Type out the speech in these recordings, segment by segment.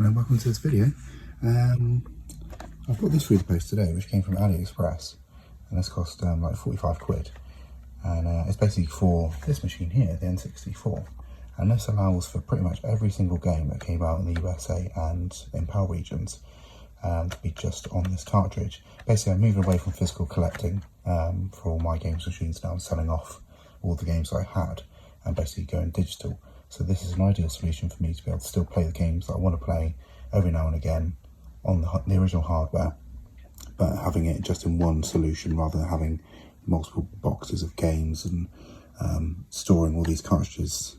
and welcome to this video. I've got this through the post today, which came from AliExpress, and this cost like 45 quid, and it's basically for this machine here, the N64, and this allows for pretty much every single game that came out in the USA and in PAL regions to be just on this cartridge. Basically, I'm moving away from physical collecting for all my games machines now. I'm selling off all the games I had and basically going digital. So this is an ideal solution for me to be able to still play the games that I want to play every now and again on the original hardware, but having it just in one solution rather than having multiple boxes of games and storing all these cartridges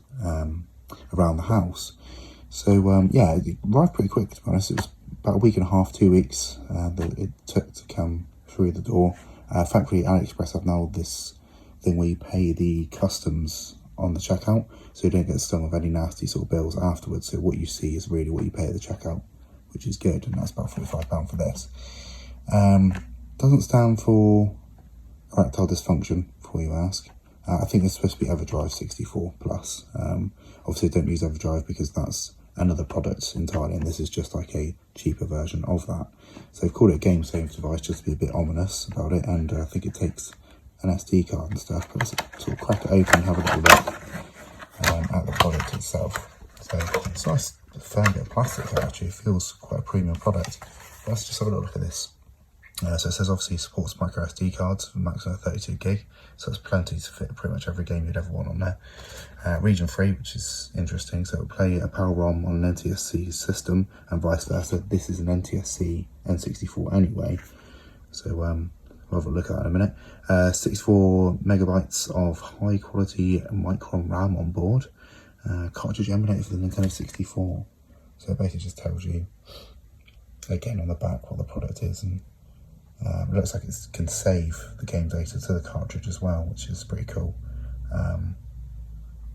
around the house. So yeah, it arrived pretty quick, to be honest. It was about a week and a half, 2 weeks that it took to come through the door. Thankfully, AliExpress have now this thing where you pay the customs on the checkout, so you don't get stung with any nasty sort of bills afterwards. So what you see is really what you pay at the checkout, which is good, and that's about £45 for this. Doesn't stand for erectile dysfunction, before you ask. I think it's supposed to be EverDrive 64 plus. Obviously don't use EverDrive because that's another product entirely, and this is just like a cheaper version of that. So they've called it a game save device just to be a bit ominous about it, and I think it takes an SD card and stuff, but let's sort of crack it open and have a little look at the product itself. So it's a nice firm bit of plastic there, actually. It feels quite a premium product. But let's just have a little look at this. So it says obviously supports micro SD cards for maximum 32 gig, so it's plenty to fit pretty much every game you'd ever want on there. Region free, which is interesting, so it'll play a PAL ROM on an NTSC system and vice versa. This is an NTSC N64 anyway, so we'll have a look at that in a minute. 64 megabytes of high quality Micron RAM on board. Cartridge emulator for the Nintendo 64. So it basically just tells you, again on the back, what the product is, and it looks like it can save the game data to the cartridge as well, which is pretty cool.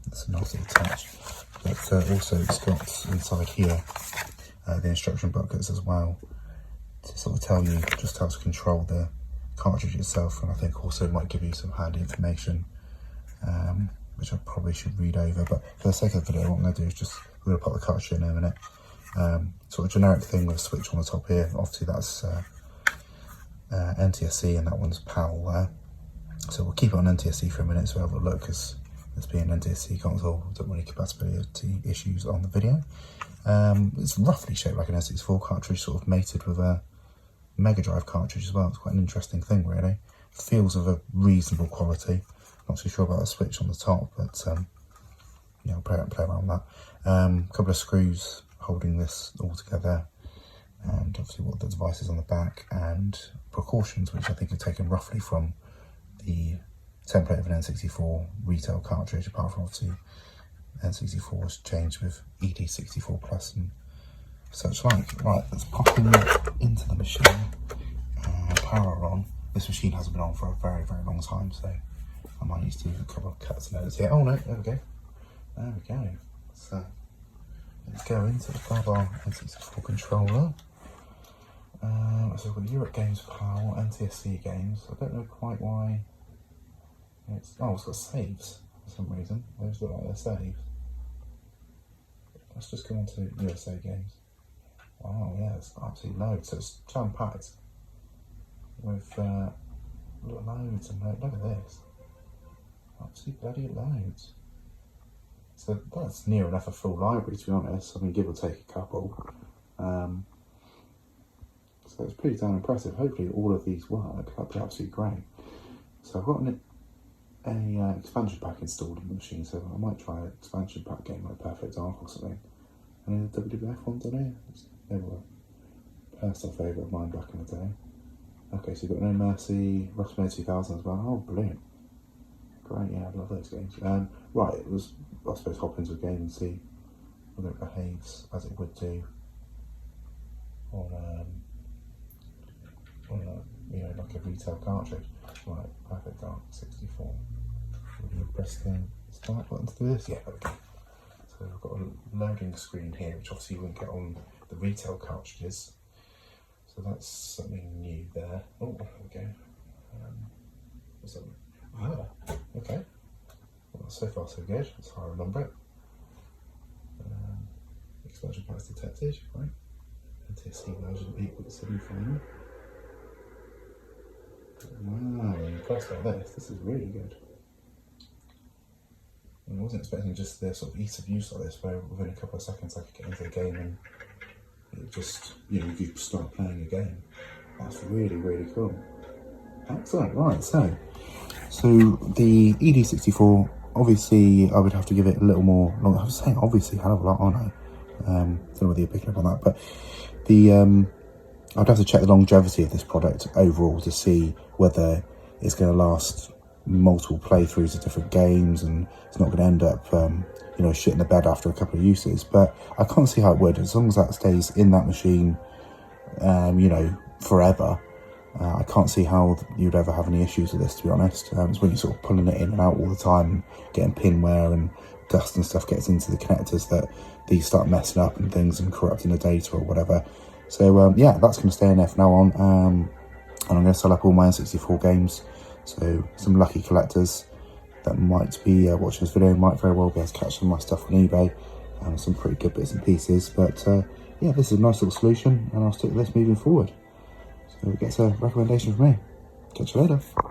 It's a nice little touch. But also it's got inside here the instruction booklets as well, to sort of tell you just how to control the cartridge itself, and I think also might give you some handy information, which I probably should read over, but for the sake of the video, what I'm going to do is just, we're going to put the cartridge in a minute. Sort of generic thing with a switch on the top here. Obviously that's NTSC, and that one's PAL there. So we'll keep it on NTSC for a minute, so we'll have a look, because this being an NTSC console, we don't want any compatibility issues on the video. It's roughly shaped like an N64 cartridge, sort of mated with a Mega Drive cartridge as well. It's quite an interesting thing, really. Feels of a reasonable quality. Not too sure about the switch on the top, but yeah, I'll play around with that. A couple of screws holding this all together, and obviously what the device is on the back, and precautions, which I think are taken roughly from the template of an N64 retail cartridge, apart from obviously N64 was changed with ED64 plus and such like. Right, let's pop in into the machine, power on. This machine hasn't been on for a very, very long time, so I might need to do a couple of cuts and edits here. Oh no, there we go. There we go. So let's go into the Power N64 controller. So we've got Europe Games PAL, NTSC games. I don't know quite why it's got saves for some reason. Those look like they're saves. Let's just go on to USA games. Wow, yeah, it's absolutely loads. So it's jam-packed with loads and loads. Look at this. Absolutely bloody loads. So that's near enough a full library, to be honest. I mean, give or take a couple. So it's pretty damn impressive. Hopefully all of these work. That'd be absolutely great. So I've got an expansion pack installed on the machine, so I might try an expansion pack game like Perfect Dark or something. Any of the WWF ones on here? They were a personal favourite of mine back in the day. Okay, so you've got No Mercy, WrestleMania 2000 as well. Oh, brilliant. Great, yeah, I love those games. Right, I suppose hop into a game and see whether it behaves as it would do on you know, like a retail cartridge. Right, Perfect Dark 64. We're going to press the start button to do this. Yeah, there we go. So we've got a loading screen here, which obviously you wouldn't get on the retail cartridges. So that's something new there. Oh, there we go. What's that? Ah, okay. Well, so far so good. That's how I remember it. version price detected, right? NTSC version 8.7 Wow, I'm impressed by this is really good. I wasn't expecting just the sort of ease of use like this, where within a couple of seconds I could get into a game and it just, you know, you could start playing a game. That's really, really cool. Excellent, right, so the ED64, obviously I would have to give it a little more long. I was saying obviously, hell of a lot, aren't I? Don't know whether you're picking up on that, but I'd have to check the longevity of this product overall to see whether it's going to last multiple playthroughs of different games and it's not going to end up, you know, shit in the bed after a couple of uses. But I can't see how it would, as long as that stays in that machine, you know, forever. I can't see how you'd ever have any issues with this, to be honest. It's when you're sort of pulling it in and out all the time and getting pin wear and dust and stuff gets into the connectors that these start messing up and things and corrupting the data or whatever. So yeah, that's going to stay in there from now on. And I'm going to sell up all my N64 games. So some lucky collectors that might be watching this video might very well be able to catch some of my stuff on eBay. Some pretty good bits and pieces. But yeah, this is a nice little solution and I'll stick with this moving forward. So it gets a recommendation from me. Catch you later.